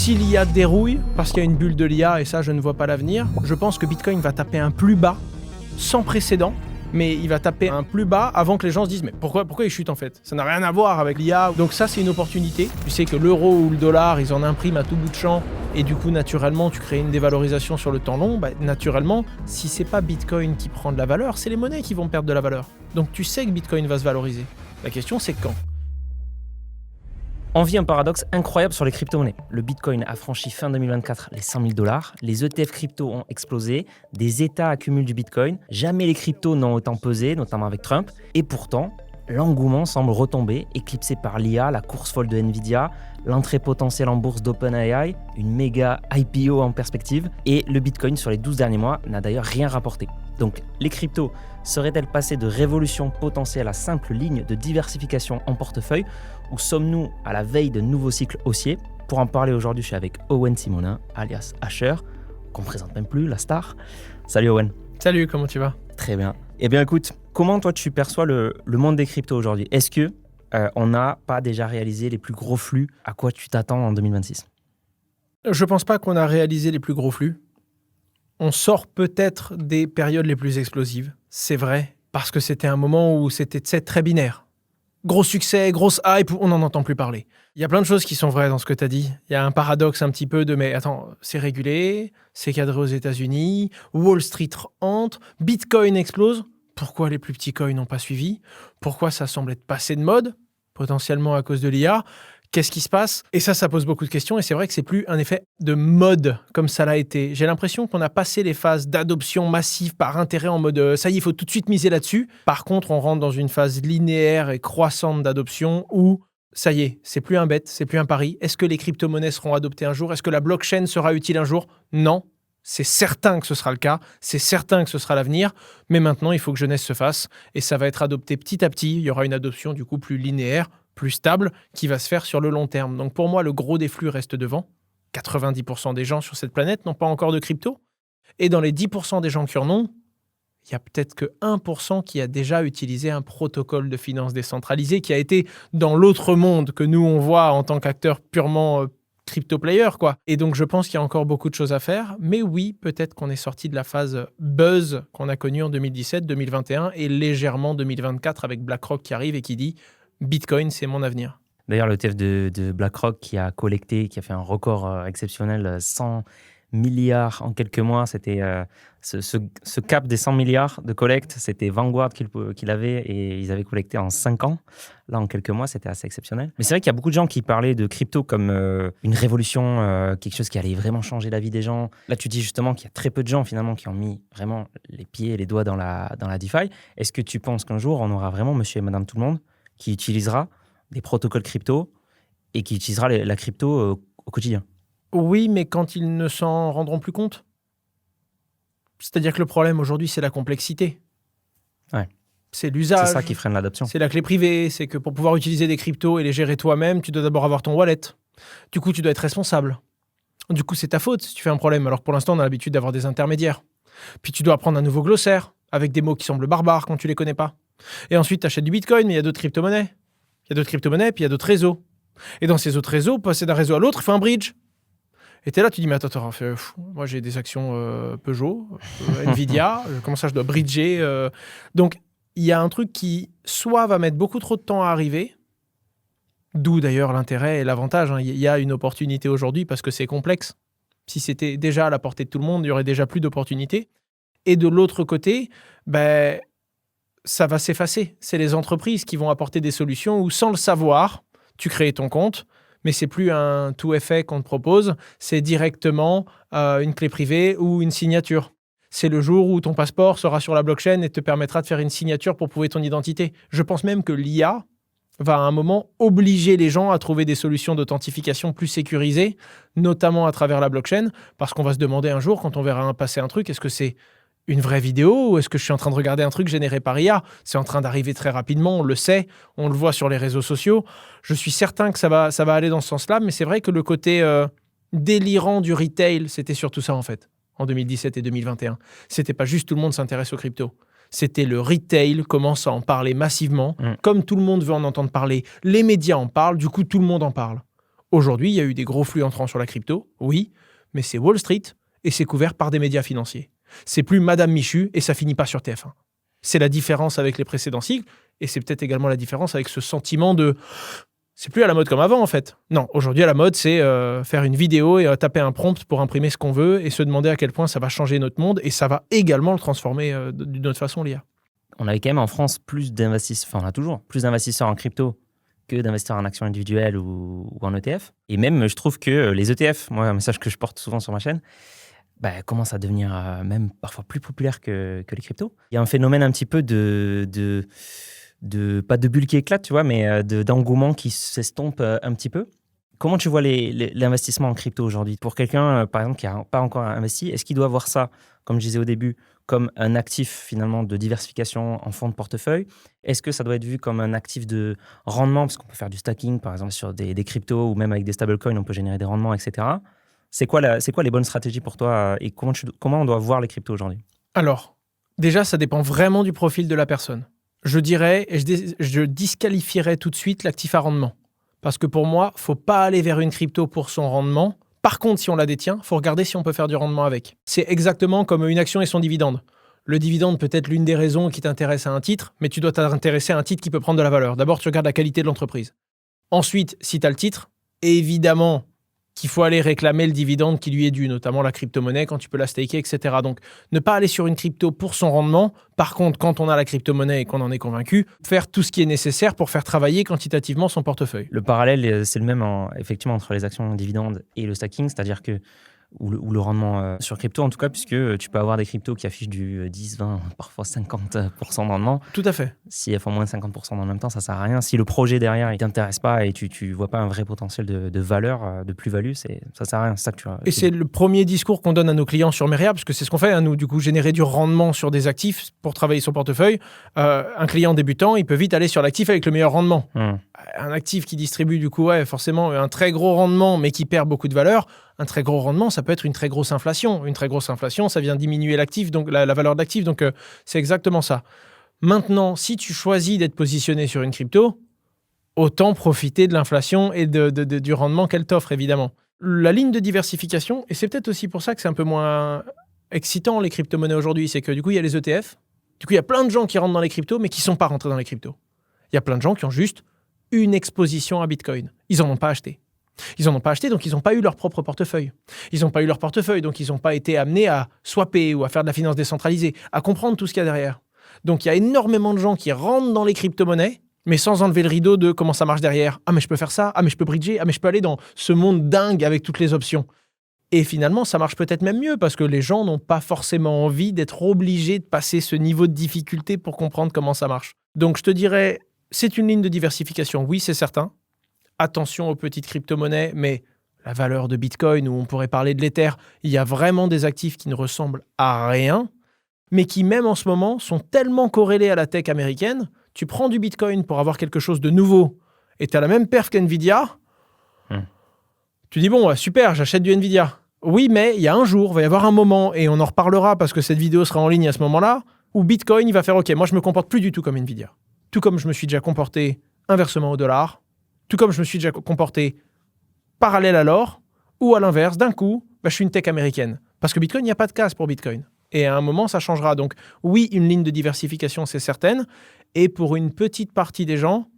Si l'IA dérouille, parce qu'il y a une bulle de l'IA, et ça je ne vois pas l'avenir, je pense que Bitcoin va taper un plus bas, sans précédent, mais il va taper un plus bas avant que les gens se disent mais pourquoi il chute en fait? Ça n'a rien à voir avec l'IA. Donc ça c'est une opportunité. Tu sais que l'euro ou le dollar, ils en impriment à tout bout de champ et du coup naturellement tu crées une dévalorisation sur le temps long. Naturellement, si c'est pas Bitcoin qui prend de la valeur, c'est les monnaies qui vont perdre de la valeur. Donc tu sais que Bitcoin va se valoriser. La question c'est quand? On vit un paradoxe incroyable sur les crypto-monnaies. Le Bitcoin a franchi fin 2024 les 100 000 $, les ETF crypto ont explosé, des États accumulent du Bitcoin, jamais les cryptos n'ont autant pesé, notamment avec Trump, et pourtant, l'engouement semble retomber, éclipsé par l'IA, la course folle de Nvidia, l'entrée potentielle en bourse d'OpenAI, une méga IPO en perspective, et le Bitcoin sur les 12 derniers mois n'a d'ailleurs rien rapporté. Donc les cryptos seraient-elles passées de révolution potentielle à simple ligne de diversification en portefeuille, ou sommes-nous à la veille de nouveaux cycles haussiers? Pour en parler aujourd'hui, je suis avec Owen Simonin, alias Asher, qu'on ne présente même plus, la star. Salut Owen. Salut, comment tu vas? Très bien. Eh bien écoute, comment toi tu perçois le monde des cryptos aujourd'hui? Est-ce que on n'a pas déjà réalisé les plus gros flux? À quoi tu t'attends en 2026? Je pense pas qu'on a réalisé les plus gros flux. On sort peut-être des périodes les plus explosives, c'est vrai, parce que c'était un moment où c'était très binaire. Gros succès, grosse hype, on n'en entend plus parler. Il y a plein de choses qui sont vraies dans ce que tu as dit. Il y a un paradoxe un petit peu de mais attends, c'est régulé, c'est cadré aux États-Unis, Wall Street entre, Bitcoin explose. Pourquoi les plus petits coins n'ont pas suivi? Pourquoi ça semble être passé de mode? Potentiellement à cause de l'IA. Qu'est-ce qui se passe? Et ça pose beaucoup de questions et c'est vrai que c'est plus un effet de mode comme ça l'a été. J'ai l'impression qu'on a passé les phases d'adoption massive par intérêt en mode ça y est, il faut tout de suite miser là-dessus. Par contre, on rentre dans une phase linéaire et croissante d'adoption où ça y est, c'est plus un bet, c'est plus un pari. Est-ce que les crypto-monnaies seront adoptées un jour? Est-ce que la blockchain sera utile un jour? Non. C'est certain que ce sera le cas, c'est certain que ce sera l'avenir, mais maintenant il faut que jeunesse se fasse et ça va être adopté petit à petit. Il y aura une adoption du coup plus linéaire, plus stable, qui va se faire sur le long terme. Donc pour moi, le gros des flux reste devant. 90% des gens sur cette planète n'ont pas encore de crypto. Et dans les 10% des gens qui en ont, il y a peut-être que 1% qui a déjà utilisé un protocole de finance décentralisé, qui a été dans l'autre monde que nous, on voit en tant qu'acteur purement crypto player, quoi. Et donc, je pense qu'il y a encore beaucoup de choses à faire. Mais oui, peut-être qu'on est sorti de la phase buzz qu'on a connue en 2017, 2021 et légèrement 2024 avec BlackRock qui arrive et qui dit Bitcoin, c'est mon avenir. D'ailleurs, le ETF de BlackRock qui a fait un record exceptionnel, 100 milliards en quelques mois, c'était ce cap des 100 milliards de collecte, c'était Vanguard qu'il avait et ils avaient collecté en 5 ans. Là, en quelques mois, c'était assez exceptionnel. Mais c'est vrai qu'il y a beaucoup de gens qui parlaient de crypto comme une révolution, quelque chose qui allait vraiment changer la vie des gens. Là, tu dis justement qu'il y a très peu de gens finalement qui ont mis vraiment les pieds et les doigts dans la DeFi. Est-ce que tu penses qu'un jour, on aura vraiment monsieur et madame tout le monde qui utilisera des protocoles crypto et qui utilisera la crypto au quotidien? Oui, mais quand ils ne s'en rendront plus compte. C'est-à-dire que le problème aujourd'hui, c'est la complexité. Ouais. C'est l'usage. C'est ça qui freine l'adoption. C'est la clé privée. C'est que pour pouvoir utiliser des cryptos et les gérer toi-même, tu dois d'abord avoir ton wallet. Du coup, tu dois être responsable. Du coup, c'est ta faute si tu fais un problème. Alors que pour l'instant, on a l'habitude d'avoir des intermédiaires. Puis tu dois apprendre un nouveau glossaire avec des mots qui semblent barbares quand tu les connais pas. Et ensuite, tu achètes du Bitcoin, mais il y a d'autres crypto-monnaies. Il y a d'autres crypto-monnaies, puis il y a d'autres réseaux. Et dans ces autres réseaux, passer d'un réseau à l'autre, il faut un bridge. Et t'es là, tu dis, mais attends, moi j'ai des actions Peugeot, Nvidia, comment ça je dois bridger Donc, il y a un truc qui, soit va mettre beaucoup trop de temps à arriver, d'où d'ailleurs l'intérêt et l'avantage. Il y a une opportunité aujourd'hui parce que c'est complexe. Si c'était déjà à la portée de tout le monde, il y aurait déjà plus d'opportunités. Et de l'autre côté, ça va s'effacer. C'est les entreprises qui vont apporter des solutions où, sans le savoir, tu crées ton compte, mais c'est plus un tout effet qu'on te propose, c'est directement une clé privée ou une signature. C'est le jour où ton passeport sera sur la blockchain et te permettra de faire une signature pour prouver ton identité. Je pense même que l'IA va à un moment obliger les gens à trouver des solutions d'authentification plus sécurisées, notamment à travers la blockchain, parce qu'on va se demander un jour, quand on verra passer un truc, est-ce que c'est une vraie vidéo ou est-ce que je suis en train de regarder un truc généré par IA? C'est en train d'arriver très rapidement, on le sait, on le voit sur les réseaux sociaux. Je suis certain que ça va aller dans ce sens-là, mais c'est vrai que le côté délirant du retail, c'était surtout ça en fait, en 2017 et 2021. C'était pas juste tout le monde s'intéresse aux cryptos. C'était le retail commence à en parler massivement. Comme tout le monde veut en entendre parler, les médias en parlent, du coup tout le monde en parle. Aujourd'hui, il y a eu des gros flux entrants sur la crypto, oui, mais c'est Wall Street et c'est couvert par des médias financiers. C'est plus Madame Michu et ça finit pas sur TF1. C'est la différence avec les précédents cycles et c'est peut-être également la différence avec ce sentiment de... C'est plus à la mode comme avant, en fait. Non, aujourd'hui, à la mode, c'est faire une vidéo et taper un prompt pour imprimer ce qu'on veut et se demander à quel point ça va changer notre monde et ça va également le transformer d'une autre façon, l'IA. On avait quand même en France plus d'investisseurs, enfin on a toujours plus d'investisseurs en crypto que d'investisseurs en actions individuelles ou en ETF. Et même, je trouve que les ETF, moi, un message que je porte souvent sur ma chaîne, commencent à devenir même parfois plus populaires que les cryptos. Il y a un phénomène un petit peu de pas de bulle qui éclate, tu vois, mais d'engouement qui s'estompe un petit peu. Comment tu vois l'investissement en crypto aujourd'hui? Pour quelqu'un, par exemple, qui n'a pas encore investi, est-ce qu'il doit voir ça, comme je disais au début, comme un actif finalement de diversification en fonds de portefeuille? Est-ce que ça doit être vu comme un actif de rendement? Parce qu'on peut faire du stacking, par exemple, sur des cryptos ou même avec des stablecoins, on peut générer des rendements, etc. C'est quoi les bonnes stratégies pour toi et comment on doit voir les cryptos aujourd'hui? Alors, déjà, ça dépend vraiment du profil de la personne. Je dirais, et je disqualifierais tout de suite l'actif à rendement. Parce que pour moi, il ne faut pas aller vers une crypto pour son rendement. Par contre, si on la détient, il faut regarder si on peut faire du rendement avec. C'est exactement comme une action et son dividende. Le dividende peut être l'une des raisons qui t'intéresse à un titre, mais tu dois t'intéresser à un titre qui peut prendre de la valeur. D'abord, tu regardes la qualité de l'entreprise. Ensuite, si tu as le titre, évidemment qu'il faut aller réclamer le dividende qui lui est dû, notamment la crypto-monnaie, quand tu peux la staker, etc. Donc, ne pas aller sur une crypto pour son rendement. Par contre, quand on a la crypto-monnaie et qu'on en est convaincu, faire tout ce qui est nécessaire pour faire travailler quantitativement son portefeuille. Le parallèle, c'est le même effectivement entre les actions dividendes et le stacking, c'est-à-dire que ou le rendement sur crypto en tout cas, puisque tu peux avoir des cryptos qui affichent du 10, 20, parfois 50% de rendement. Tout à fait. Si elles font moins de 50% dans le même temps, ça ne sert à rien. Si le projet derrière ne t'intéresse pas et tu ne vois pas un vrai potentiel de valeur, de plus-value, ça ne sert à rien. C'est ça que Et c'est le premier discours qu'on donne à nos clients sur Meria, parce que c'est ce qu'on fait, nous, du coup, générer du rendement sur des actifs pour travailler son portefeuille. Un client débutant, il peut vite aller sur l'actif avec le meilleur rendement. Un actif qui distribue, du coup, forcément un très gros rendement, mais qui perd beaucoup de valeur. Un très gros rendement, ça peut être une très grosse inflation. Une très grosse inflation, ça vient diminuer l'actif, donc la valeur de l'actif. Donc, c'est exactement ça. Maintenant, si tu choisis d'être positionné sur une crypto, autant profiter de l'inflation et du rendement qu'elle t'offre, évidemment. La ligne de diversification, et c'est peut-être aussi pour ça que c'est un peu moins excitant, les crypto-monnaies aujourd'hui, c'est que du coup, il y a les ETF. Du coup, il y a plein de gens qui rentrent dans les cryptos, mais qui ne sont pas rentrés dans les cryptos. Il y a plein de gens qui ont juste une exposition à Bitcoin. Ils n'en ont pas acheté. Ils n'en ont pas acheté, donc ils n'ont pas eu leur propre portefeuille. Ils n'ont pas eu leur portefeuille, donc ils n'ont pas été amenés à swapper ou à faire de la finance décentralisée, à comprendre tout ce qu'il y a derrière. Donc il y a énormément de gens qui rentrent dans les crypto-monnaies, mais sans enlever le rideau de comment ça marche derrière. Ah, mais je peux faire ça. Ah, mais je peux bridger. Ah, mais je peux aller dans ce monde dingue avec toutes les options. Et finalement, ça marche peut-être même mieux parce que les gens n'ont pas forcément envie d'être obligés de passer ce niveau de difficulté pour comprendre comment ça marche. Donc je te dirais, c'est une ligne de diversification, oui, c'est certain. Attention aux petites crypto-monnaies, mais la valeur de Bitcoin, où on pourrait parler de l'Ether, il y a vraiment des actifs qui ne ressemblent à rien, mais qui, même en ce moment, sont tellement corrélés à la tech américaine. Tu prends du Bitcoin pour avoir quelque chose de nouveau et tu as la même perf qu'NVIDIA, tu dis, bon, super, j'achète du NVIDIA. Oui, mais il y a un jour, il va y avoir un moment, et on en reparlera parce que cette vidéo sera en ligne à ce moment-là, où Bitcoin, il va faire, OK, moi, je me comporte plus du tout comme NVIDIA. Tout comme je me suis déjà comporté inversement au dollar, tout comme je me suis déjà comporté parallèle à l'or, ou à l'inverse, d'un coup, je suis une tech américaine. Parce que Bitcoin, il n'y a pas de case pour Bitcoin. Et à un moment, ça changera. Donc oui, une ligne de diversification, c'est certaine. Et pour une petite partie des gens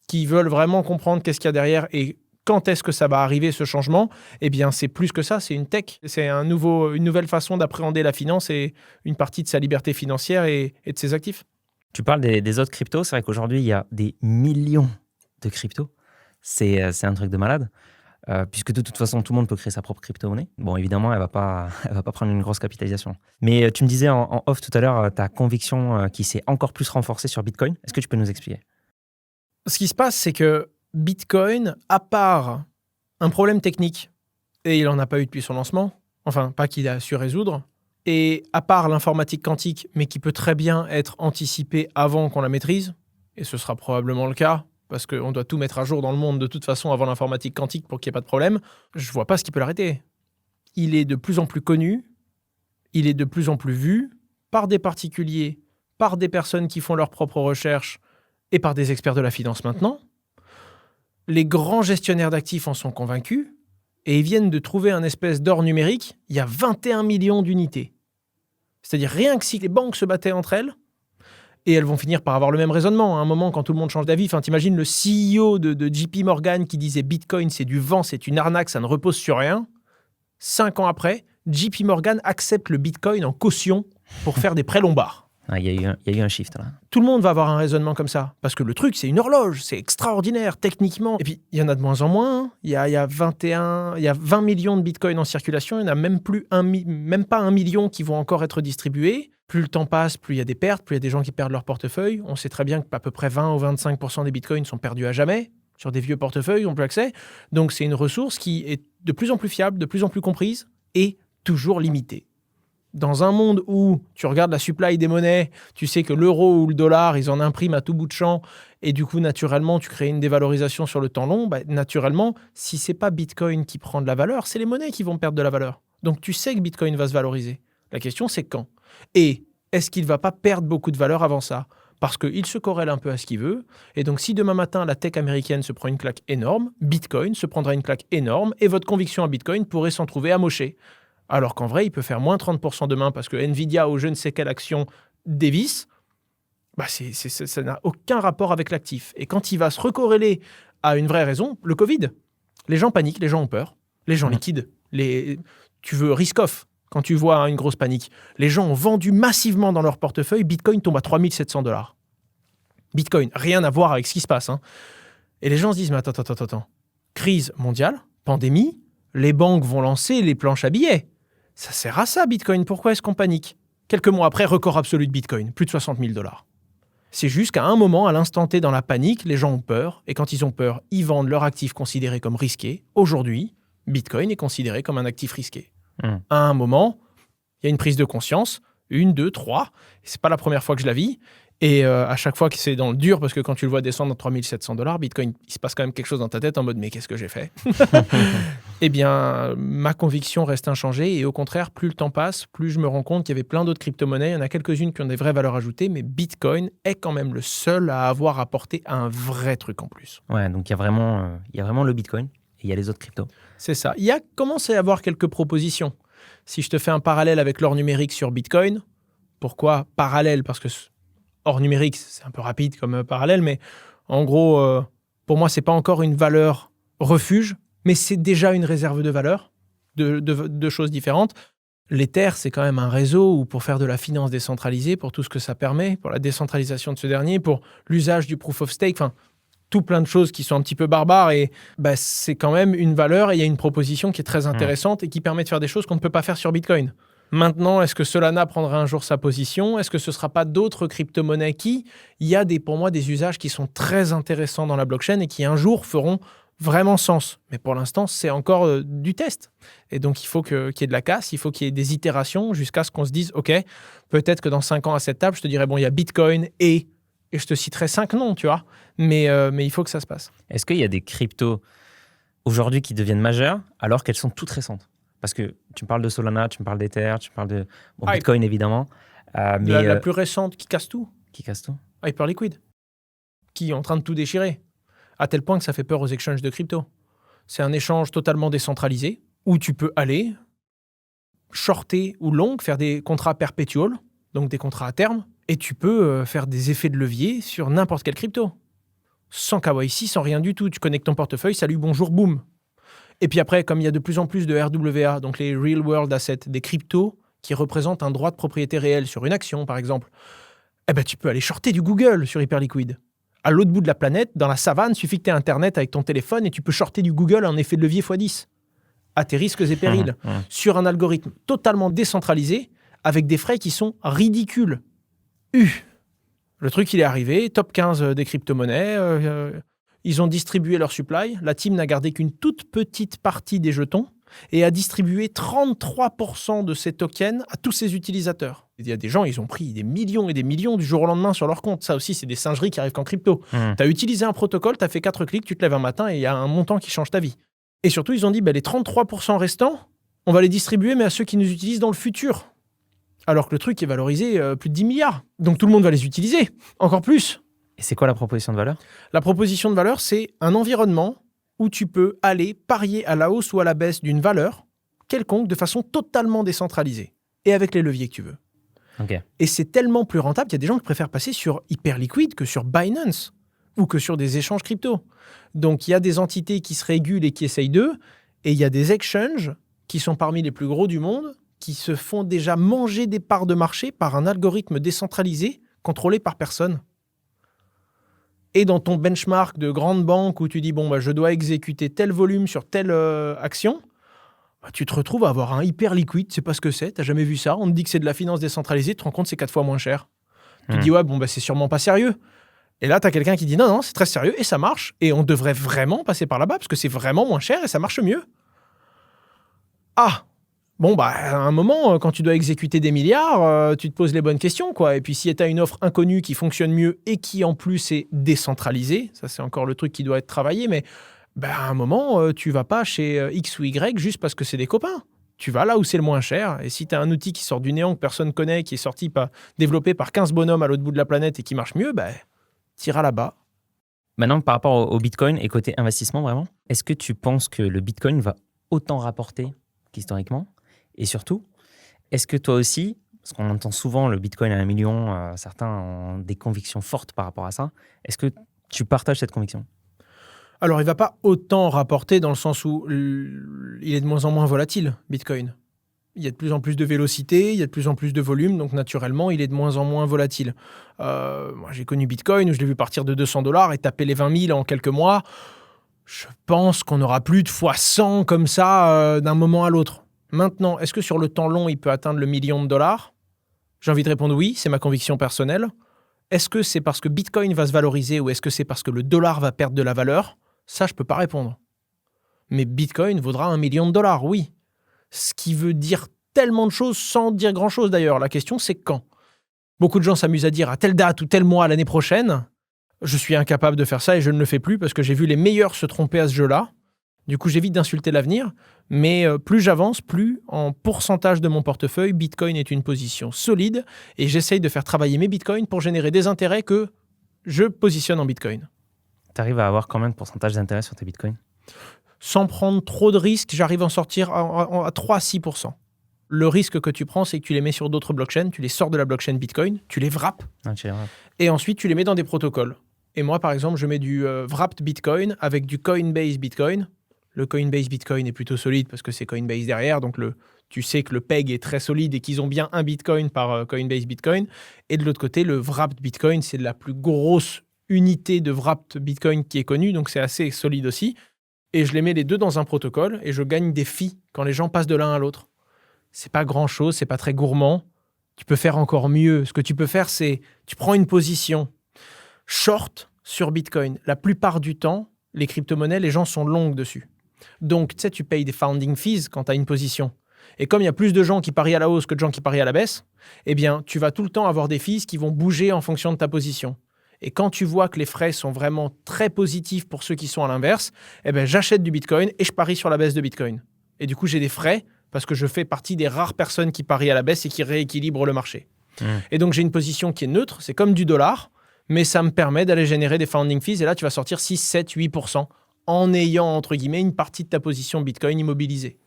qui veulent vraiment comprendre qu'est-ce qu'il y a derrière et quand est-ce que ça va arriver, ce changement, eh bien, c'est plus que ça, c'est une tech. C'est une nouvelle façon d'appréhender la finance et une partie de sa liberté financière et de ses actifs. Tu parles des autres cryptos. C'est vrai qu'aujourd'hui, il y a des millions de cryptos. C'est un truc de malade. Puisque de toute façon, tout le monde peut créer sa propre crypto-monnaie. Bon, évidemment, elle va pas prendre une grosse capitalisation. Mais tu me disais en off tout à l'heure, ta conviction qui s'est encore plus renforcée sur Bitcoin. Est-ce que tu peux nous expliquer? Ce qui se passe, c'est que Bitcoin, à part un problème technique, et il n'en a pas eu depuis son lancement, enfin, pas qu'il a su résoudre, et à part l'informatique quantique, mais qui peut très bien être anticipée avant qu'on la maîtrise, et ce sera probablement le cas, parce qu'on doit tout mettre à jour dans le monde de toute façon avant l'informatique quantique pour qu'il n'y ait pas de problème, je ne vois pas ce qui peut l'arrêter. Il est de plus en plus connu, il est de plus en plus vu par des particuliers, par des personnes qui font leurs propres recherches et par des experts de la finance maintenant. Les grands gestionnaires d'actifs en sont convaincus et ils viennent de trouver un espèce d'or numérique. Il y a 21 millions d'unités. C'est-à-dire rien que si les banques se battaient entre elles, et elles vont finir par avoir le même raisonnement. À un moment, quand tout le monde change d'avis, t'imagines le CEO de JP Morgan qui disait Bitcoin, c'est du vent, c'est une arnaque, ça ne repose sur rien. 5 ans après, JP Morgan accepte le Bitcoin en caution pour faire des prêts lombards. Il y a eu un shift là. Tout le monde va avoir un raisonnement comme ça. Parce que le truc, c'est une horloge. C'est extraordinaire, techniquement. Et puis, il y en a de moins en moins. Il y a 20 millions de bitcoins en circulation. Il n'y en a même pas 1 million qui vont encore être distribués. Plus le temps passe, plus il y a des pertes, plus il y a des gens qui perdent leur portefeuille. On sait très bien qu'à peu près 20 ou 25% des bitcoins sont perdus à jamais. Sur des vieux portefeuilles, ils n'ont plus accès. Donc, c'est une ressource qui est de plus en plus fiable, de plus en plus comprise et toujours limitée. Dans un monde où tu regardes la supply des monnaies, tu sais que l'euro ou le dollar, ils en impriment à tout bout de champ, et du coup, naturellement, tu crées une dévalorisation sur le temps long, naturellement, si c'est pas Bitcoin qui prend de la valeur, c'est les monnaies qui vont perdre de la valeur. Donc, tu sais que Bitcoin va se valoriser. La question, c'est quand ? Et est-ce qu'il va pas perdre beaucoup de valeur avant ça ? Parce qu'il se corrèle un peu à ce qu'il veut. Et donc, si demain matin, la tech américaine se prend une claque énorme, Bitcoin se prendra une claque énorme, et votre conviction à Bitcoin pourrait s'en trouver amochée. Alors qu'en vrai, il peut faire moins 30% demain parce que Nvidia ou je ne sais quelle action dévisse. Ça n'a aucun rapport avec l'actif. Et quand il va se recorréler à une vraie raison, le Covid, les gens paniquent, les gens ont peur, les gens liquident. Tu veux risk-off quand tu vois une grosse panique. Les gens ont vendu massivement dans leur portefeuille. Bitcoin tombe à $3 700. Bitcoin, rien à voir avec ce qui se passe. Et les gens se disent, mais attends. Crise mondiale, pandémie, les banques vont lancer les planches à billets. Ça sert à ça, Bitcoin. Pourquoi est-ce qu'on panique ? Quelques mois après, record absolu de Bitcoin, plus de $60 000. C'est juste qu'à un moment, à l'instant T, dans la panique, les gens ont peur. Et quand ils ont peur, ils vendent leur actif considéré comme risqué. Aujourd'hui, Bitcoin est considéré comme un actif risqué. À un moment, il y a une prise de conscience. 1, 2, 3. C'est pas la première fois que je la vis. Et à chaque fois que c'est dans le dur, parce que quand tu le vois descendre à $3 700, Bitcoin, il se passe quand même quelque chose dans ta tête en mode « mais qu'est-ce que j'ai fait ?» Eh bien, ma conviction reste inchangée et au contraire, plus le temps passe, plus je me rends compte qu'il y avait plein d'autres crypto-monnaies. Il y en a quelques-unes qui ont des vraies valeurs ajoutées, mais Bitcoin est quand même le seul à avoir apporté un vrai truc en plus. Ouais, donc il y a vraiment le Bitcoin et il y a les autres cryptos. C'est ça. Il y a commencé à y avoir quelques propositions. Si je te fais un parallèle avec l'or numérique sur Bitcoin, pourquoi parallèle ? Parce que or numérique, c'est un peu rapide comme parallèle, mais en gros, pour moi, c'est pas encore une valeur refuge, mais c'est déjà une réserve de valeur, de choses différentes. L'Ether, c'est quand même un réseau où pour faire de la finance décentralisée, pour tout ce que ça permet, pour la décentralisation de ce dernier, pour l'usage du proof of stake, enfin, tout plein de choses qui sont un petit peu barbares et c'est quand même une valeur et il y a une proposition qui est très intéressante et qui permet de faire des choses qu'on ne peut pas faire sur Bitcoin. Maintenant, est-ce que Solana prendra un jour sa position ? Est-ce que ce ne sera pas d'autres crypto-monnaies il y a pour moi des usages qui sont très intéressants dans la blockchain et qui un jour feront vraiment sens. Mais pour l'instant, c'est encore du test. Et donc, il faut qu'il y ait de la casse, il faut qu'il y ait des itérations jusqu'à ce qu'on se dise, OK, peut-être que dans 5 ans à cette table, je te dirais, bon, il y a Bitcoin et je te citerai 5 noms, tu vois. Mais il faut que ça se passe. Est-ce qu'il y a des cryptos aujourd'hui qui deviennent majeures alors qu'elles sont toutes récentes ? Parce que tu me parles de Solana, tu me parles d'Ether, tu me parles de Bitcoin, évidemment. Mais la plus récente qui casse tout. Qui casse tout ? Hyperliquid. Qui est en train de tout déchirer. À tel point que ça fait peur aux exchanges de crypto. C'est un échange totalement décentralisé où tu peux aller shorter ou long, faire des contrats perpetuals, donc des contrats à terme, et tu peux faire des effets de levier sur n'importe quelle crypto. Sans KYC, sans rien du tout. Tu connectes ton portefeuille, salut, bonjour, boum. Et puis après, comme il y a de plus en plus de RWA, donc les Real World Assets, des cryptos qui représentent un droit de propriété réel sur une action, par exemple, tu peux aller shorter du Google sur Hyperliquid. À l'autre bout de la planète, dans la savane, il suffit que tu aies Internet avec ton téléphone et tu peux shorter du Google en effet de levier x10. À tes risques et périls. Sur un algorithme totalement décentralisé, avec des frais qui sont ridicules. Le truc, il est arrivé, top 15 des crypto-monnaies. Ils ont distribué leur supply. La team n'a gardé qu'une toute petite partie des jetons et a distribué 33% de ces tokens à tous ses utilisateurs. Il y a des gens, ils ont pris des millions et des millions du jour au lendemain sur leur compte. Ça aussi, c'est des singeries qui arrivent qu'en crypto. Tu as utilisé un protocole, tu as fait 4 clics, tu te lèves un matin et il y a un montant qui change ta vie. Et surtout, ils ont dit, les 33% restants, on va les distribuer, mais à ceux qui nous utilisent dans le futur. Alors que le truc est valorisé plus de 10 milliards. Donc tout le monde va les utiliser, encore plus. Et c'est quoi la proposition de valeur? La proposition de valeur, c'est un environnement où tu peux aller parier à la hausse ou à la baisse d'une valeur quelconque de façon totalement décentralisée et avec les leviers que tu veux. Ok. Et c'est tellement plus rentable qu'il y a des gens qui préfèrent passer sur Hyperliquid que sur Binance ou que sur des échanges crypto. Donc, il y a des entités qui se régulent et qui essayent d'eux, et il y a des exchanges qui sont parmi les plus gros du monde, qui se font déjà manger des parts de marché par un algorithme décentralisé contrôlé par personne. Et dans ton benchmark de grande banque où tu dis, bon, je dois exécuter tel volume sur telle action, tu te retrouves à avoir un Hyperliquid, tu sais pas ce que c'est, tu n'as jamais vu ça, on te dit que c'est de la finance décentralisée, tu te rends compte que c'est 4 fois moins cher. Tu te dis, ouais, c'est sûrement pas sérieux. Et là, tu as quelqu'un qui dit, non, c'est très sérieux et ça marche, et on devrait vraiment passer par là-bas parce que c'est vraiment moins cher et ça marche mieux. Ah, à un moment, quand tu dois exécuter des milliards, tu te poses les bonnes questions, quoi. Et puis, si tu as une offre inconnue qui fonctionne mieux et qui, en plus, est décentralisée, ça, c'est encore le truc qui doit être travaillé, mais à un moment, tu vas pas chez X ou Y juste parce que c'est des copains. Tu vas là où c'est le moins cher. Et si tu as un outil qui sort du néant que personne connaît, qui est développé par 15 bonhommes à l'autre bout de la planète et qui marche mieux, tu iras là-bas. Maintenant, par rapport au Bitcoin et côté investissement, vraiment, est-ce que tu penses que le Bitcoin va autant rapporter qu'historiquement? Et surtout, est-ce que toi aussi, parce qu'on entend souvent le Bitcoin à 1 million, certains ont des convictions fortes par rapport à ça, est-ce que tu partages cette conviction? Alors, il ne va pas autant rapporter dans le sens où il est de moins en moins volatile, Bitcoin. Il y a de plus en plus de vélocité, il y a de plus en plus de volume, donc naturellement, il est de moins en moins volatile. Moi, j'ai connu Bitcoin, où je l'ai vu partir de $200 et taper les 20 000 en quelques mois. Je pense qu'on n'aura plus de fois 100 comme ça d'un moment à l'autre. Maintenant, est-ce que sur le temps long, il peut atteindre le $1 million? J'ai envie de répondre oui, c'est ma conviction personnelle. Est-ce que c'est parce que Bitcoin va se valoriser ou est-ce que c'est parce que le dollar va perdre de la valeur? Ça, je ne peux pas répondre. Mais Bitcoin vaudra $1 million, oui. Ce qui veut dire tellement de choses sans dire grand-chose d'ailleurs. La question, c'est quand. Beaucoup de gens s'amusent à dire à telle date ou tel mois l'année prochaine. Je suis incapable de faire ça et je ne le fais plus parce que j'ai vu les meilleurs se tromper à ce jeu-là. Du coup, j'évite d'insulter l'avenir. Mais plus j'avance, plus en pourcentage de mon portefeuille, Bitcoin est une position solide et j'essaye de faire travailler mes Bitcoins pour générer des intérêts que je positionne en Bitcoin. Tu arrives à avoir combien de pourcentage d'intérêt sur tes Bitcoins? Sans prendre trop de risques, j'arrive à en sortir à 3-6%. Le risque que tu prends, c'est que tu les mets sur d'autres blockchains, tu les sors de la blockchain Bitcoin, tu les wraps, et ensuite tu les mets dans des protocoles. Et moi, par exemple, je mets du wrapped Bitcoin avec du Coinbase Bitcoin. Le Coinbase Bitcoin est plutôt solide parce que c'est Coinbase derrière, donc tu sais que le PEG est très solide et qu'ils ont bien un Bitcoin par Coinbase Bitcoin. Et de l'autre côté, le wrapped Bitcoin, c'est la plus grosse unité de wrapped Bitcoin qui est connue, donc c'est assez solide aussi. Et je les mets les deux dans un protocole et je gagne des fees quand les gens passent de l'un à l'autre. C'est pas grand-chose, c'est pas très gourmand. Tu peux faire encore mieux. Ce que tu peux faire, c'est tu prends une position short sur Bitcoin. La plupart du temps, les crypto-monnaies, les gens sont longs dessus. Donc, tu sais, tu payes des founding fees quand tu as une position. Et comme il y a plus de gens qui parient à la hausse que de gens qui parient à la baisse, eh bien, tu vas tout le temps avoir des fees qui vont bouger en fonction de ta position. Et quand tu vois que les frais sont vraiment très positifs pour ceux qui sont à l'inverse, eh ben, j'achète du Bitcoin et je parie sur la baisse de Bitcoin. Et du coup, j'ai des frais parce que je fais partie des rares personnes qui parient à la baisse et qui rééquilibrent le marché. Et donc, j'ai une position qui est neutre, c'est comme du dollar, mais ça me permet d'aller générer des founding fees. Et là, tu vas sortir 6, 7, 8% en ayant, entre guillemets, une partie de ta position Bitcoin immobilisée.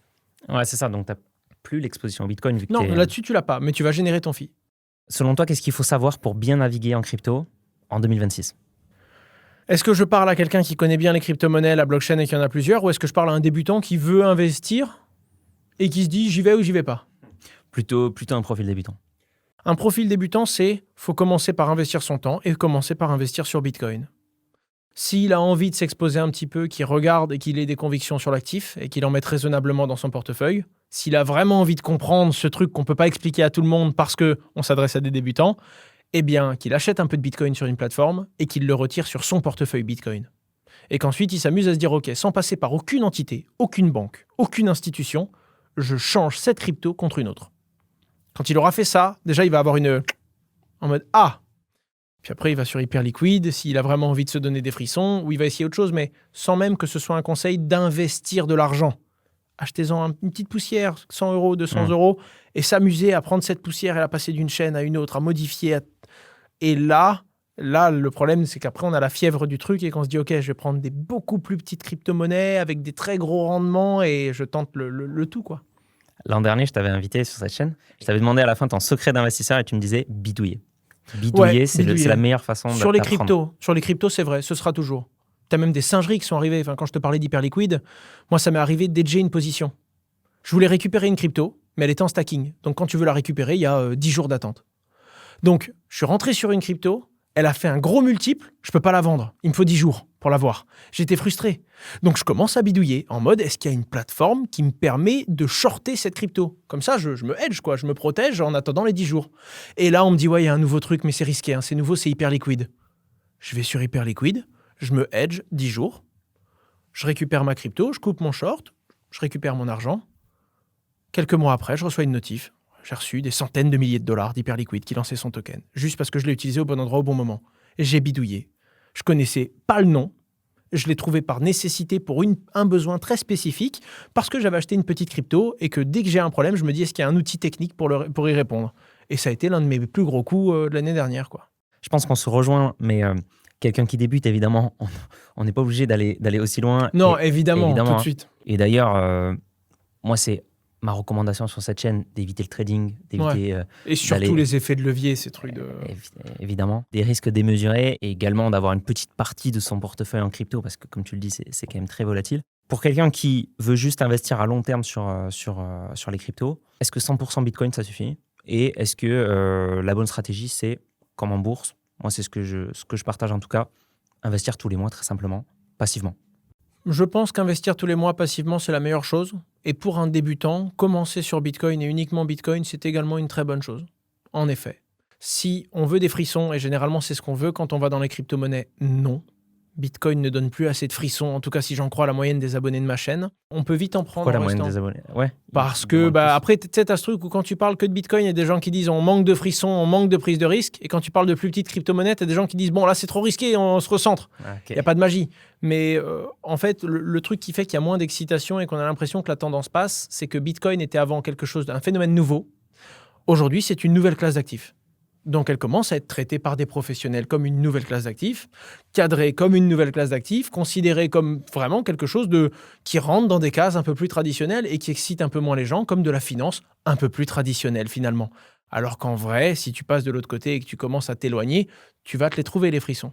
Ouais, c'est ça. Donc, tu n'as plus l'exposition au Bitcoin. Vu que non, là-dessus, tu ne l'as pas, mais tu vas générer ton fee. Selon toi, qu'est-ce qu'il faut savoir pour bien naviguer en crypto en 2026? Est-ce que je parle à quelqu'un qui connaît bien les crypto-monnaies, la blockchain et qu'il y en a plusieurs, ou est-ce que je parle à un débutant qui veut investir et qui se dit j'y vais ou j'y vais pas? Plutôt un profil débutant. Un profil débutant, c'est faut commencer par investir son temps et commencer par investir sur Bitcoin. S'il a envie de s'exposer un petit peu, qu'il regarde et qu'il ait des convictions sur l'actif et qu'il en mette raisonnablement dans son portefeuille, s'il a vraiment envie de comprendre ce truc qu'on ne peut pas expliquer à tout le monde parce qu'on s'adresse à des débutants, eh bien, qu'il achète un peu de Bitcoin sur une plateforme et qu'il le retire sur son portefeuille Bitcoin. Et qu'ensuite, il s'amuse à se dire, OK, sans passer par aucune entité, aucune banque, aucune institution, je change cette crypto contre une autre. Quand il aura fait ça, déjà, il va avoir en mode « Ah !» Puis après, il va sur Hyperliquid, s'il a vraiment envie de se donner des frissons, ou il va essayer autre chose, mais sans même que ce soit un conseil d'investir de l'argent. Achetez-en une petite poussière, 100 €, 200 €, et s'amuser à prendre cette poussière et la passer d'une chaîne à une autre, à modifier. Et là, Là, le problème, c'est qu'après, on a la fièvre du truc et qu'on se dit, OK, je vais prendre des beaucoup plus petites crypto-monnaies avec des très gros rendements et je tente le tout, quoi. L'an dernier, je t'avais invité sur cette chaîne. Je t'avais demandé à la fin ton secret d'investisseur et tu me disais bidouiller. Bidouiller, c'est la meilleure façon sur les d'apprendre. Sur les cryptos, c'est vrai, ce sera toujours. Tu as même des singeries qui sont arrivées. Enfin, quand je te parlais d'hyperliquide, moi, ça m'est arrivé d'edger une position. Je voulais récupérer une crypto, mais elle était en stacking. Donc, quand tu veux la récupérer, il y a 10 jours d'attente. Donc, je suis rentré sur une crypto, elle a fait un gros multiple, je peux pas la vendre. Il me faut 10 jours pour l'avoir. J'étais frustré. Donc, je commence à bidouiller en mode, est-ce qu'il y a une plateforme qui me permet de shorter cette crypto? Comme ça, je me hedge, quoi. Je me protège en attendant les 10 jours. Et là, on me dit, ouais, il y a un nouveau truc, mais c'est risqué. C'est nouveau, c'est Hyperliquid. Je vais sur Hyperliquid, je me hedge 10 jours, je récupère ma crypto, je coupe mon short, je récupère mon argent. Quelques mois après, je reçois une notif. J'ai reçu des centaines de milliers de dollars d'Hyperliquid qui lançait son token, juste parce que je l'ai utilisé au bon endroit au bon moment. Et j'ai bidouillé. Je connaissais pas le nom. Je l'ai trouvé par nécessité pour un besoin très spécifique, parce que j'avais acheté une petite crypto et que dès que j'ai un problème, je me dis est-ce qu'il y a un outil technique pour y répondre. Et ça a été l'un de mes plus gros coups de l'année dernière, quoi. Je pense qu'on se rejoint, mais quelqu'un qui débute, évidemment, on n'est pas obligé d'aller aussi loin. Non, évidemment, tout de suite. Et d'ailleurs, moi, c'est ma recommandation sur cette chaîne d'éviter le trading, d'éviter... et surtout les effets de levier, ces trucs de... Évidemment. Des risques démesurés et également d'avoir une petite partie de son portefeuille en crypto parce que, comme tu le dis, c'est quand même très volatile. Pour quelqu'un qui veut juste investir à long terme sur les cryptos, est-ce que 100% Bitcoin, ça suffit? Et est-ce que la bonne stratégie, c'est, comme en bourse, moi, c'est ce que je partage en tout cas, investir tous les mois, très simplement, passivement? Je pense qu'investir tous les mois passivement, c'est la meilleure chose. Et pour un débutant, commencer sur Bitcoin et uniquement Bitcoin, c'est également une très bonne chose. En effet, si on veut des frissons, et généralement c'est ce qu'on veut quand on va dans les crypto-monnaies, non. Bitcoin ne donne plus assez de frissons, en tout cas si j'en crois la moyenne des abonnés de ma chaîne. On peut vite en prendre. Pourquoi la moyenne des abonnés? Ouais. Parce que, après, tu sais, t'as ce truc où quand tu parles que de Bitcoin, il y a des gens qui disent on manque de frissons, on manque de prise de risque. Et quand tu parles de plus petites crypto-monnaies, t'as des gens qui disent bon, là, c'est trop risqué, on se recentre. Il n'y a pas de magie. Mais en fait, le truc qui fait qu'il y a moins d'excitation et qu'on a l'impression que la tendance passe, c'est que Bitcoin était avant quelque chose d'un phénomène nouveau. Aujourd'hui, c'est une nouvelle classe d'actifs. Donc, elle commence à être traitée par des professionnels comme une nouvelle classe d'actifs, cadrée comme une nouvelle classe d'actifs, considérée comme vraiment quelque chose qui rentre dans des cases un peu plus traditionnelles et qui excite un peu moins les gens, comme de la finance un peu plus traditionnelle finalement. Alors qu'en vrai, si tu passes de l'autre côté et que tu commences à t'éloigner, tu vas te les trouver, les frissons.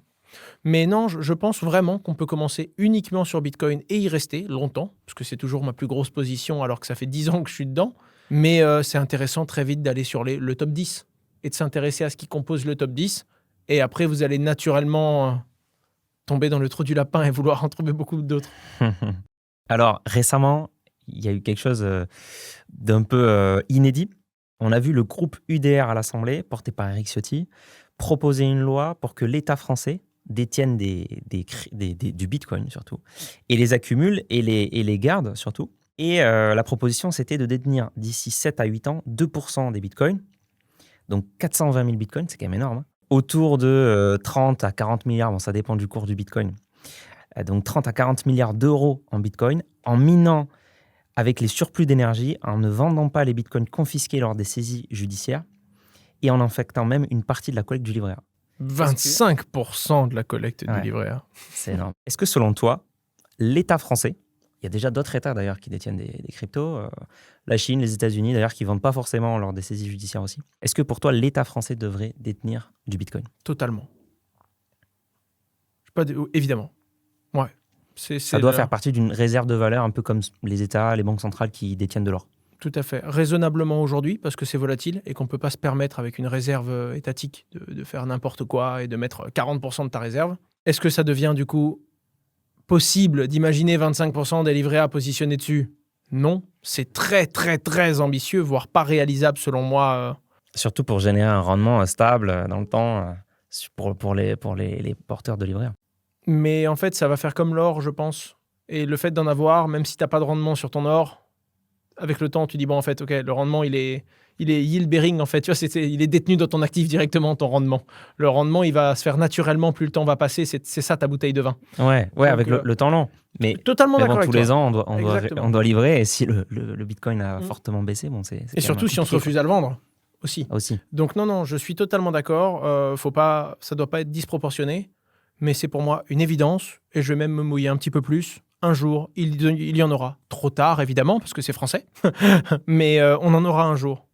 Mais non, je pense vraiment qu'on peut commencer uniquement sur Bitcoin et y rester longtemps, parce que c'est toujours ma plus grosse position alors que ça fait 10 ans que je suis dedans. Mais c'est intéressant très vite d'aller sur le top 10. Et de s'intéresser à ce qui compose le top 10. Et après, vous allez naturellement tomber dans le trou du lapin et vouloir en trouver beaucoup d'autres. Alors, récemment, il y a eu quelque chose d'un peu inédit. On a vu le groupe UDR à l'Assemblée, porté par Éric Ciotti, proposer une loi pour que l'État français détienne du Bitcoin, surtout, et les accumule et les garde, surtout. Et la proposition, c'était de détenir d'ici 7 à 8 ans 2% des Bitcoins. Donc 420 000 bitcoins, c'est quand même énorme. Autour de 30 à 40 milliards, bon, ça dépend du cours du bitcoin. Donc 30 à 40 milliards d'euros en bitcoin, en minant avec les surplus d'énergie, en ne vendant pas les bitcoins confisqués lors des saisies judiciaires et en infectant même une partie de la collecte du livret A. 25% de la collecte du livret A. C'est énorme. Est-ce que selon toi, l'État français, il y a déjà d'autres États d'ailleurs qui détiennent des cryptos, la Chine, les États-Unis d'ailleurs, qui ne vendent pas forcément lors des saisies judiciaires aussi. Est-ce que pour toi, l'État français devrait détenir du Bitcoin? Totalement. Évidemment. Ouais. Ça doit faire partie d'une réserve de valeur, un peu comme les États, les banques centrales qui détiennent de l'or. Tout à fait. Raisonnablement aujourd'hui, parce que c'est volatile et qu'on ne peut pas se permettre avec une réserve étatique de faire n'importe quoi et de mettre 40% de ta réserve. Est-ce que ça devient du coup possible d'imaginer 25% des livrets A positionnés dessus? Non, c'est très très très ambitieux, voire pas réalisable selon moi. Surtout pour générer un rendement stable dans le temps pour les porteurs de livrets A. Mais en fait, ça va faire comme l'or, je pense. Et le fait d'en avoir, même si tu n'as pas de rendement sur ton or, avec le temps, tu dis, bon, en fait, ok, le rendement, il est yield bearing, en fait. Tu vois, il est détenu dans ton actif directement, ton rendement. Le rendement, il va se faire naturellement plus le temps va passer. C'est ça, ta bouteille de vin. Ouais. Donc, avec le temps long. Mais totalement d'accord avec tous toi. les ans, on doit livrer. Et si le Bitcoin a fortement baissé, bon, c'est et surtout, si on se refuse à le vendre aussi. aussi. Donc non, je suis totalement d'accord. Ça doit pas être disproportionné, mais c'est pour moi une évidence, et je vais même me mouiller un petit peu plus. Un jour, il y en aura. Trop tard, évidemment, parce que c'est français, mais on en aura un jour.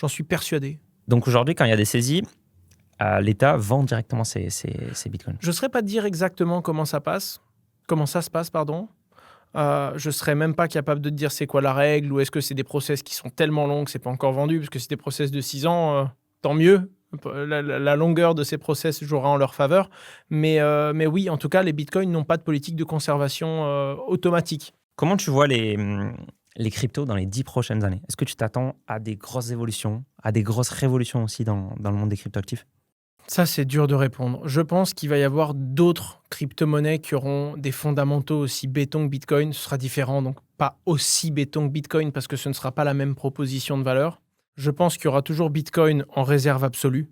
J'en suis persuadé. Donc aujourd'hui, quand il y a des saisies, l'État vend directement ses bitcoins. Je ne saurais pas te dire exactement comment ça se passe, pardon. Je ne serais même pas capable de te dire c'est quoi la règle, ou est-ce que c'est des process qui sont tellement longs que c'est pas encore vendu, parce que si c'est des process de 6 ans, tant mieux. La longueur de ces process jouera en leur faveur. Mais oui, en tout cas, les bitcoins n'ont pas de politique de conservation automatique. Comment tu vois les cryptos dans les 10 prochaines années? Est-ce que tu t'attends à des grosses évolutions, à des grosses révolutions aussi dans le monde des cryptoactifs? Ça, c'est dur de répondre. Je pense qu'il va y avoir d'autres crypto-monnaies qui auront des fondamentaux aussi béton que Bitcoin. Ce sera différent, donc pas aussi béton que Bitcoin, parce que ce ne sera pas la même proposition de valeur. Je pense qu'il y aura toujours Bitcoin en réserve absolue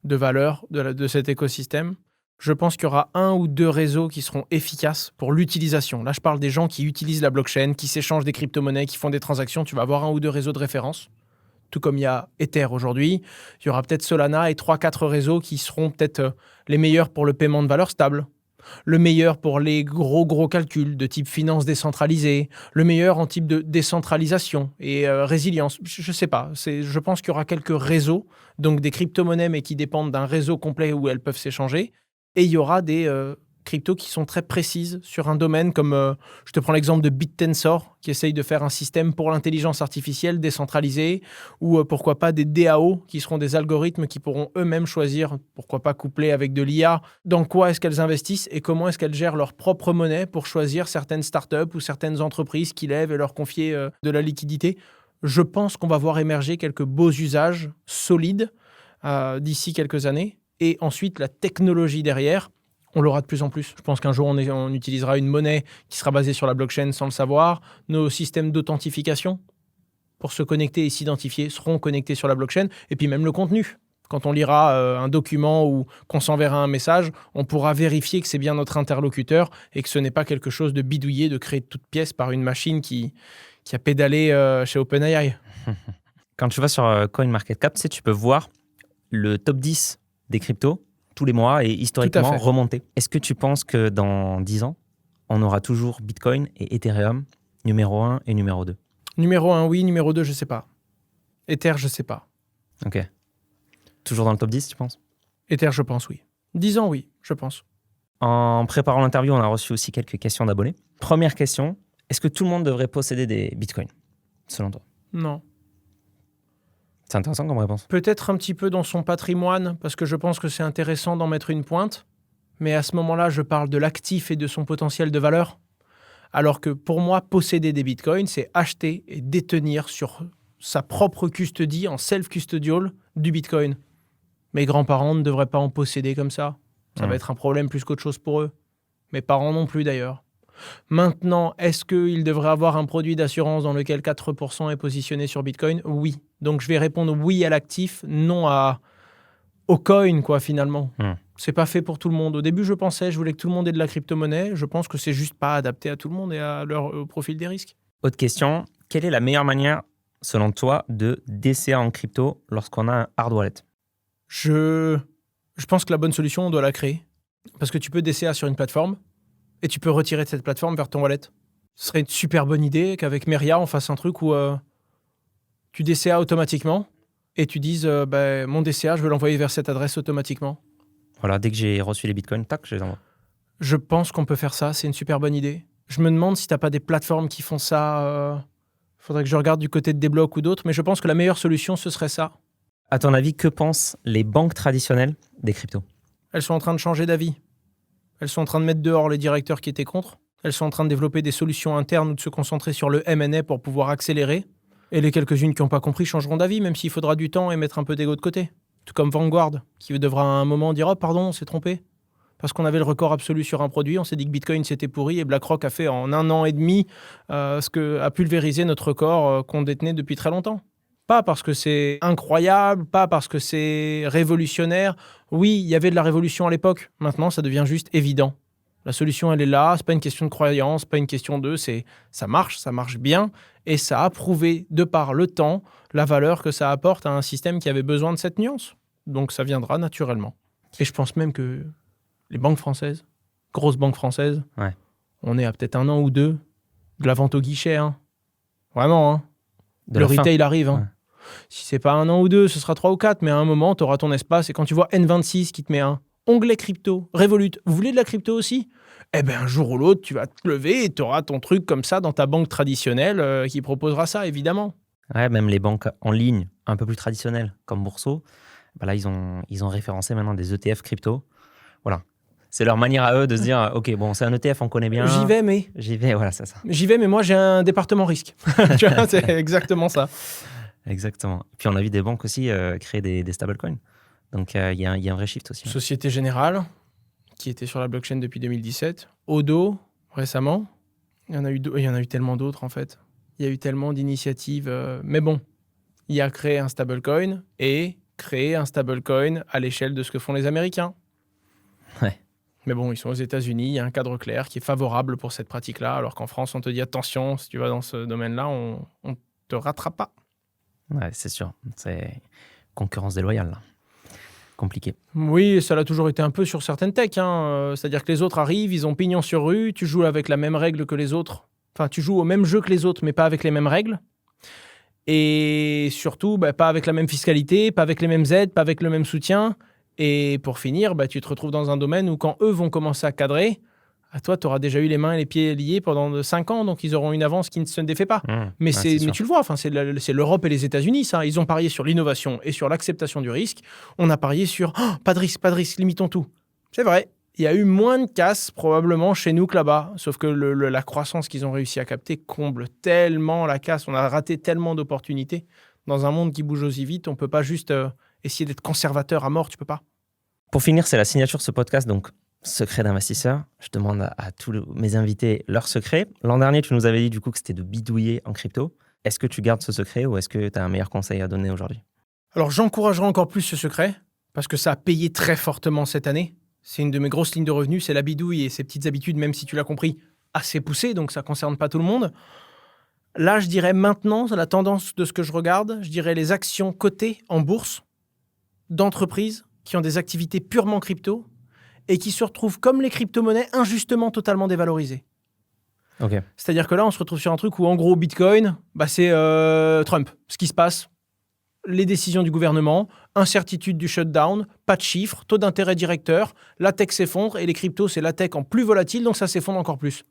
de valeur de cet écosystème. Je pense qu'il y aura 1 ou 2 réseaux qui seront efficaces pour l'utilisation. Là, je parle des gens qui utilisent la blockchain, qui s'échangent des crypto-monnaies, qui font des transactions. Tu vas avoir 1 ou 2 réseaux de référence. Tout comme il y a Ether aujourd'hui, il y aura peut-être Solana et 3-4 réseaux qui seront peut-être les meilleurs pour le paiement de valeur stable, le meilleur pour les gros calculs de type finance décentralisée, le meilleur en type de décentralisation et résilience. Je ne sais pas. Je pense qu'il y aura quelques réseaux, donc des crypto-monnaies, mais qui dépendent d'un réseau complet où elles peuvent s'échanger. Et il y aura des cryptos qui sont très précises sur un domaine, comme je te prends l'exemple de BitTensor, qui essaye de faire un système pour l'intelligence artificielle décentralisée, ou pourquoi pas des DAO, qui seront des algorithmes qui pourront eux-mêmes choisir, pourquoi pas couplés avec de l'IA, dans quoi est-ce qu'elles investissent et comment est-ce qu'elles gèrent leur propre monnaie pour choisir certaines startups ou certaines entreprises qui lèvent et leur confier de la liquidité. Je pense qu'on va voir émerger quelques beaux usages solides d'ici quelques années. Et ensuite, la technologie derrière, on l'aura de plus en plus. Je pense qu'un jour, on utilisera une monnaie qui sera basée sur la blockchain sans le savoir. Nos systèmes d'authentification pour se connecter et s'identifier seront connectés sur la blockchain. Et puis même le contenu. Quand on lira un document ou qu'on s'enverra un message, on pourra vérifier que c'est bien notre interlocuteur et que ce n'est pas quelque chose de bidouillé, de créé de toutes pièces par une machine qui a pédalé chez OpenAI. Quand tu vas sur CoinMarketCap, tu peux voir le top 10 des cryptos tous les mois et historiquement remonter. Est-ce que tu penses que dans 10 ans, on aura toujours Bitcoin et Ethereum, numéro 1 et numéro 2? Numéro 1, oui. Numéro 2, je ne sais pas. Ether, je ne sais pas. Ok. Toujours dans le top 10, tu penses? Ether, je pense, oui. 10 ans, oui, je pense. En préparant l'interview, on a reçu aussi quelques questions d'abonnés. Première question, est-ce que tout le monde devrait posséder des Bitcoins, selon toi? Non. C'est intéressant comme réponse. Peut-être un petit peu dans son patrimoine, parce que je pense que c'est intéressant d'en mettre une pointe. Mais à ce moment-là, je parle de l'actif et de son potentiel de valeur. Alors que pour moi, posséder des bitcoins, c'est acheter et détenir sur sa propre custodie en self-custodial du bitcoin. Mes grands-parents ne devraient pas en posséder comme ça. Ça va être un problème plus qu'autre chose pour eux. Mes parents non plus d'ailleurs. Maintenant, est-ce qu'il devrait avoir un produit d'assurance dans lequel 4% est positionné sur Bitcoin? Oui. Donc, je vais répondre oui à l'actif, non au coin, quoi, finalement. C'est pas fait pour tout le monde. Au début, je voulais que tout le monde ait de la crypto-monnaie. Je pense que c'est juste pas adapté à tout le monde et au profil des risques. Autre question, quelle est la meilleure manière, selon toi, de DCA en crypto lorsqu'on a un hard wallet? Je pense que la bonne solution, on doit la créer. Parce que tu peux DCA sur une plateforme, et tu peux retirer de cette plateforme vers ton wallet. Ce serait une super bonne idée qu'avec Meria, on fasse un truc où tu DCA automatiquement et tu dises mon DCA, je veux l'envoyer vers cette adresse automatiquement. Voilà, dès que j'ai reçu les bitcoins, tac, je les envoie. Je pense qu'on peut faire ça, c'est une super bonne idée. Je me demande si tu n'as pas des plateformes qui font ça. Faudrait que je regarde du côté de Débloc ou d'autres, mais je pense que la meilleure solution, ce serait ça. À ton avis, que pensent les banques traditionnelles des cryptos? Elles sont en train de changer d'avis. Elles sont en train de mettre dehors les directeurs qui étaient contre. Elles sont en train de développer des solutions internes ou de se concentrer sur le M&A pour pouvoir accélérer. Et les quelques-unes qui n'ont pas compris changeront d'avis, même s'il faudra du temps et mettre un peu d'ego de côté. Tout comme Vanguard, qui devra à un moment dire « Oh, pardon, on s'est trompé ». Parce qu'on avait le record absolu sur un produit, on s'est dit que Bitcoin c'était pourri et BlackRock a fait en 1 an et demi ce que a pulvérisé notre record qu'on détenait depuis très longtemps. Pas parce que c'est incroyable, pas parce que c'est révolutionnaire. Oui, il y avait de la révolution à l'époque. Maintenant, ça devient juste évident. La solution, elle est là. C'est pas une question de croyance, pas une question ça marche bien. Et ça a prouvé, de par le temps, la valeur que ça apporte à un système qui avait besoin de cette nuance. Donc, ça viendra naturellement. Et je pense même que les banques françaises, grosses banques françaises, Ouais. on est à peut-être 1 an ou 2 de la vente au guichet. Hein. Vraiment. Hein. De Le la fin. retail arrive. Hein. Ouais. Si c'est pas 1 an ou 2, ce sera 3 ou 4. Mais à un moment, tu auras ton espace. Et quand tu vois N26 qui te met un onglet crypto, Revolut, vous voulez de la crypto aussi ? Eh bien, un jour ou l'autre, tu vas te lever et tu auras ton truc comme ça dans ta banque traditionnelle qui proposera ça, évidemment. Ouais, même les banques en ligne un peu plus traditionnelles, comme Bourso, là, ils ont référencé maintenant des ETF crypto. Voilà. C'est leur manière à eux de se dire, OK, bon, c'est un ETF, on connaît bien. J'y vais, Voilà, c'est ça. J'y vais, mais moi, j'ai un département risque. Tu vois, c'est exactement ça. Exactement. Puis on a vu des banques aussi créer des stablecoins. Donc il y a un vrai shift aussi. Société Générale, qui était sur la blockchain depuis 2017. Odo, récemment. Il y en a eu tellement d'autres, en fait. Il y a eu tellement d'initiatives. Mais bon, il a créé un stablecoin et créé un stablecoin à l'échelle de ce que font les Américains. Ouais. Mais bon, ils sont aux États-Unis, il y a un cadre clair qui est favorable pour cette pratique-là, alors qu'en France, on te dit attention, si tu vas dans ce domaine-là, on te rattrape pas. Ouais, c'est sûr. C'est concurrence déloyale, là. Compliqué. Oui, ça l'a toujours été un peu sur certaines techs. Hein. C'est-à-dire que les autres arrivent, ils ont pignon sur rue, tu joues avec la même règle que les autres. Enfin, tu joues au même jeu que les autres, mais pas avec les mêmes règles. Et surtout, pas avec la même fiscalité, pas avec les mêmes aides, pas avec le même soutien. Et pour finir, tu te retrouves dans un domaine où quand eux vont commencer à cadrer, à toi, tu auras déjà eu les mains et les pieds liés pendant 5 ans, donc ils auront une avance qui ne se défait pas. Mais tu le vois, c'est l'Europe et les États-Unis, ça. Ils ont parié sur l'innovation et sur l'acceptation du risque. On a parié sur pas de risque, limitons tout. C'est vrai, il y a eu moins de casse probablement chez nous que là-bas, sauf que la croissance qu'ils ont réussi à capter comble tellement la casse. On a raté tellement d'opportunités. Dans un monde qui bouge aussi vite, on ne peut pas juste essayer d'être conservateur à mort, tu peux pas. Pour finir, c'est la signature de ce podcast, donc secret d'investisseur. Je demande à tous mes invités leur secret. L'an dernier, tu nous avais dit du coup que c'était de bidouiller en crypto. Est-ce que tu gardes ce secret ou est-ce que tu as un meilleur conseil à donner aujourd'hui ? Alors, j'encouragerai encore plus ce secret parce que ça a payé très fortement cette année. C'est une de mes grosses lignes de revenus, c'est la bidouille et ces petites habitudes, même si tu l'as compris, assez poussées, donc ça ne concerne pas tout le monde. Là, je dirais maintenant, la tendance de ce que je regarde, je dirais les actions cotées en bourse d'entreprises qui ont des activités purement crypto et qui se retrouvent, comme les crypto-monnaies, injustement totalement dévalorisées. Okay. C'est-à-dire que là, on se retrouve sur un truc où, en gros, Bitcoin, c'est Trump. Ce qui se passe, les décisions du gouvernement, incertitude du shutdown, pas de chiffres, taux d'intérêt directeur, la tech s'effondre et les cryptos, c'est la tech en plus volatile, donc ça s'effondre encore plus.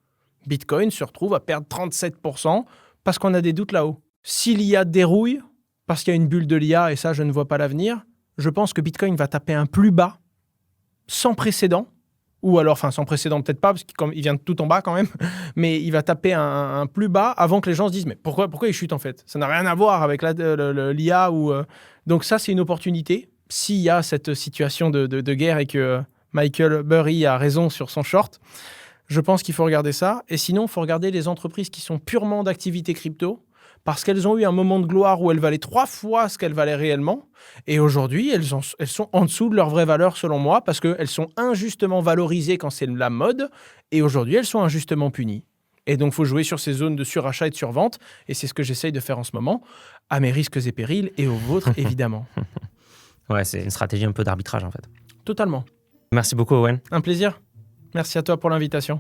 Bitcoin se retrouve à perdre 37% parce qu'on a des doutes là-haut. Si l'IA dérouille, parce qu'il y a une bulle de l'IA, et ça, je ne vois pas l'avenir, je pense que Bitcoin va taper un plus bas sans précédent, ou alors, sans précédent peut-être pas, parce qu'il vient de tout en bas quand même, mais il va taper un plus bas avant que les gens se disent « mais pourquoi il chute en fait ?» Ça n'a rien à voir avec l'IA. Donc ça, c'est une opportunité. S'il y a cette situation de guerre et que Michael Burry a raison sur son short, je pense qu'il faut regarder ça. Et sinon, il faut regarder les entreprises qui sont purement d'activité crypto, parce qu'elles ont eu un moment de gloire où elles valaient 3 fois ce qu'elles valaient réellement. Et aujourd'hui, elles sont en dessous de leur vraie valeur, selon moi, parce qu'elles sont injustement valorisées quand c'est la mode. Et aujourd'hui, elles sont injustement punies. Et donc, il faut jouer sur ces zones de surachat et de survente. Et c'est ce que j'essaye de faire en ce moment, à mes risques et périls et aux vôtres, évidemment. Ouais, c'est une stratégie un peu d'arbitrage, en fait. Totalement. Merci beaucoup, Owen. Un plaisir. Merci à toi pour l'invitation.